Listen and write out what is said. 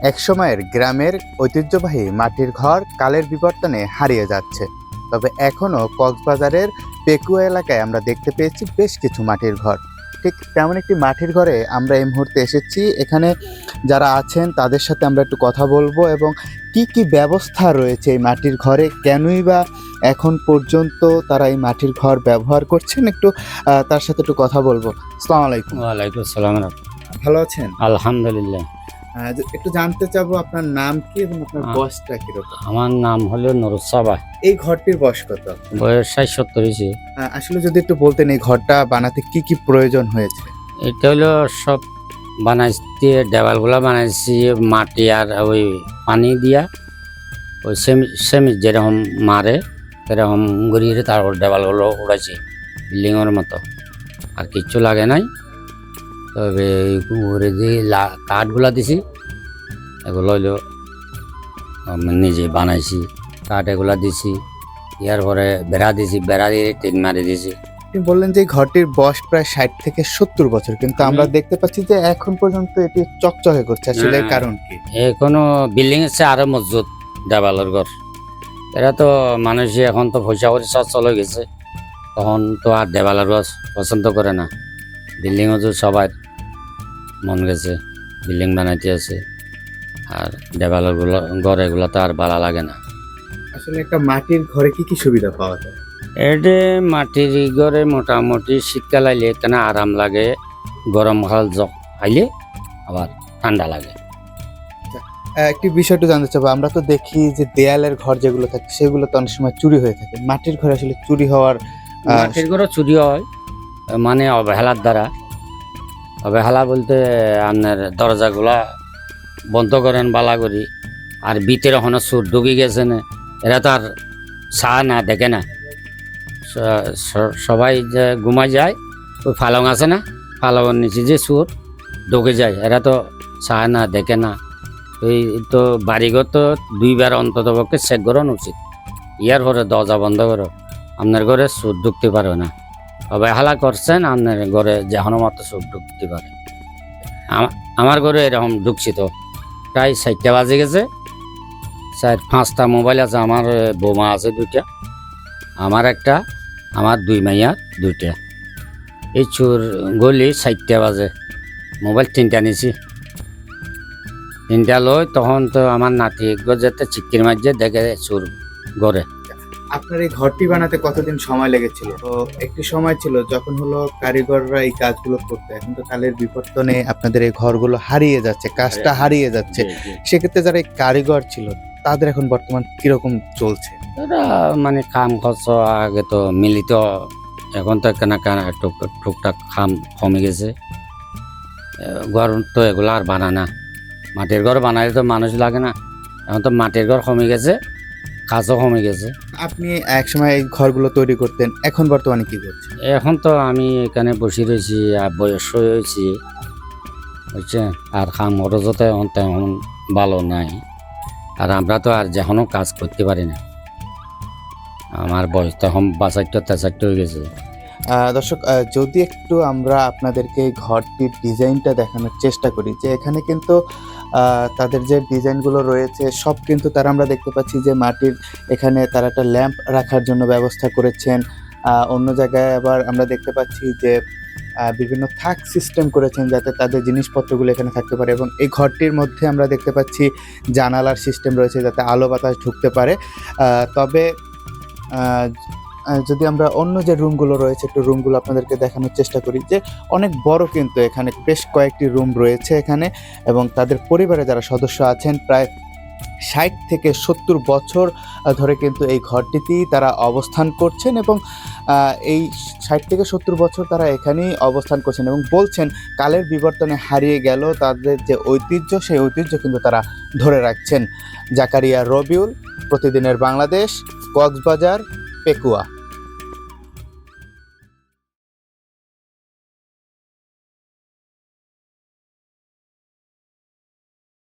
একসময়ের গ্রামের ঐতিহ্যবাহী মাটির ঘর কালের বিবর্তনে হারিয়ে যাচ্ছে। তবে এখনও কক্সবাজারের পেকুয়া এলাকায় আমরা দেখতে পেয়েছি বেশ কিছু মাটির ঘর। ঠিক তেমন একটি মাটির ঘরে আমরা এই মুহূর্তে এসেছি। এখানে যারা আছেন তাদের সাথে আমরা একটু কথা বলবো এবং কি কি ব্যবস্থা রয়েছে এই মাটির ঘরে, কেনই বা এখন পর্যন্ত তারা এই মাটির ঘর ব্যবহার করছেন, একটু তার সাথে একটু কথা বলবো। আসসালামু আলাইকুম। ওয়ালাইকুম আসসালাম। ভালো আছেন? আলহামদুলিল্লাহ। একটু জানতে চাবো আপনার নাম কি এবং আপনার বয়সটা কিরকম? আমার নাম হলো নুরুসাবা। এই ঘরটির বয়স কত? বয়স 60-70 হয়েছে। আসলে যদি একটু বলতেন এই ঘরটা বানাতে কি কি প্রয়োজন হয়েছে? এটা হলো সব বানাইছি, দেওয়ালগুলা বানাইছি মাটি আর ওই পানি দিয়া, ওই সেমি যেরকম মারে সেরকম গড়িয়ে তারপর দেওয়ালগুলো উড়াইছি বিল্ডিংয়ের মতো, আর কিচ্ছু লাগে নাই। তবে উপরে যে কাঠগুলা দিছি এগুলো হইলো আমি নিজে বানাইছি। কাঠ এগুলা দিছি, ইয়ার পরে বেড়া দিছি, বেড়া দিয়ে টিন মারি দিছি। আপনি বললেন যে এই ঘরটির বয়স প্রায় 60 থেকে 70 বছর, কিন্তু আমরা দেখতে পাচ্ছি যে এখন পর্যন্ত এটি চকচকে করছে। আসলে এর কারণ কি? এখনো বিল্ডিং আছে আরো মজবুত দেওয়ালের ঘর। এরা তো মানুষ এখন তো পয়সা করে সব চলে গেছে, তখন তো আর দেওয়ালের ঘর পছন্দ করে না। বিল্ডিংও তো সবার মন গেছে, বিল্ডিং বানাইতে আছে, আর দেওয়ালের ঘর এগুলো তো আর ভালো লাগে না। আসলে একটা মাটির ঘরে কি কি সুবিধা পাওয়া যায়? এটে মাটির ঘরে মোটামুটি শীতকাল আইলে এখানে আরাম লাগে, গরম কাল আইলে আবার ঠান্ডা লাগে। একটি বিষয় একটু জানতে চাবো, আমরা তো দেখি যে দেয়ালের ঘর যেগুলো থাকে সেগুলো তো অনেক সময় চুরি হয়ে থাকে। মাটির ঘরে আসলে চুরি হওয়ার মাটির ঘরে চুরি হয় মানে অবহেলার দ্বারা। অবহেলা বলতে আপনার দরজাগুলা বন্ধ করেন বালা করি, আর ভিতরে এখনো সুর ঢুকে গেছে না, এরা তো আর চা না দেখে না। সবাই যে ঘুমায় যায়, ওই ফালং আছে না, ফালংয়ের নিচে যে সুর ঢুকে যায়, এরা তো চা না দেখে না। এই তো বাড়িঘর তো দুইবার অন্তত পক্ষে চেক করানো উচিত। ইয়ার পরে দরজা বন্ধ করো, আপনার ঘরে সুর ঢুকতে পারবে না। অবহেলা করছেন, আপনার ঘরে যেখানো মতো সুর ঢুকতে পারে। আমার ঘরে এরকম ঢুকছি তো প্রায় 4টা বাজে গেছে। 4-5টা মোবাইল আছে, আমার বোমা আছে 2টা, আমার একটা, আমার 2 মাইয়ার 2টা। এই চোর গলি 4টা বাজে, মোবাইল 3টা নিছি। 3টা লই, তখন তো আমার নাতি যেতে চিক্কির মাঝে দেখে চোর ঘরে। আপনার এই ঘরটি বানাতে কতদিন সময় লেগেছিল? তো একটি সময় ছিল যখন হলো কারিগররা এই কাজগুলো করতো, এখন তো কালের বিবর্তনে আপনাদের এই ঘরগুলো হারিয়ে যাচ্ছে, কাজটা হারিয়ে যাচ্ছে। সেক্ষেত্রে যারা এই কারিগর ছিল তাদের এখন বর্তমান কিরকম চলছে? এরা মানে কাম খরচ আগে তো মিলিত, এখন তো কেনা টুকটাক খাম কমে গেছে। ঘর তো এগুলো আর বানা না, মাটির ঘর বানাইলে তো মানুষ লাগে না। এখন তো মাটির ঘর কমে গেছে, কাজও কমে গেছে। আপনি একসময় এই ঘরগুলো তৈরি করতেন, এখন বর্তমানে কি করছেন? এখন তো আমি এখানে বসে রয়েছি, আর বয়স হয়েছি বুঝছেন, আর খাম খরচতে এখন তেমন ভালো নাই, আর আমরা তো আর যেখনও কাজ করতে পারি না। আমার বয়স তখন 62-63 হয়ে গেছে। দর্শক, যদি একটু আমরা আপনাদেরকে এই ঘরটির ডিজাইনটা দেখানোর চেষ্টা করি, যে এখানে কিন্তু তাদের যে ডিজাইনগুলো রয়েছে সব কিন্তু তারা, আমরা দেখতে পাচ্ছি যে মাটির এখানে তারা একটা ল্যাম্প রাখার জন্য ব্যবস্থা করেছেন। অন্য জায়গায় আবার আমরা দেখতে পাচ্ছি যে বিভিন্ন থাক সিস্টেম করেছেন যাতে তাদের জিনিসপত্রগুলো এখানে থাকতে পারে, এবং এই ঘরটির মধ্যে আমরা দেখতে পাচ্ছি জানালার সিস্টেম রয়েছে যাতে আলো বাতাস ঢুকতে পারে। তবে যদি আমরা অন্য যে রুমগুলো রয়েছে একটু রুমগুলো আপনাদেরকে দেখানোর চেষ্টা করি, যে অনেক বড় কিন্তু এখানে বেশ কয়েকটি রুম রয়েছে এখানে, এবং তাদের পরিবারে যারা সদস্য আছেন প্রায় 60 থেকে 70 বছর ধরে কিন্তু এই ঘরটিতেই তারা অবস্থান করছেন, এবং এই 60 থেকে 70 বছর তারা এখানেই অবস্থান করছেন এবং বলছেন কালের বিবর্তনে হারিয়ে গেল তাদের যে ঐতিহ্য, সেই ঐতিহ্য কিন্তু তারা ধরে রাখছেন। জাকারিয়া রবিউল, প্রতিদিনের বাংলাদেশ, কক্সবাজার, পেকুয়া।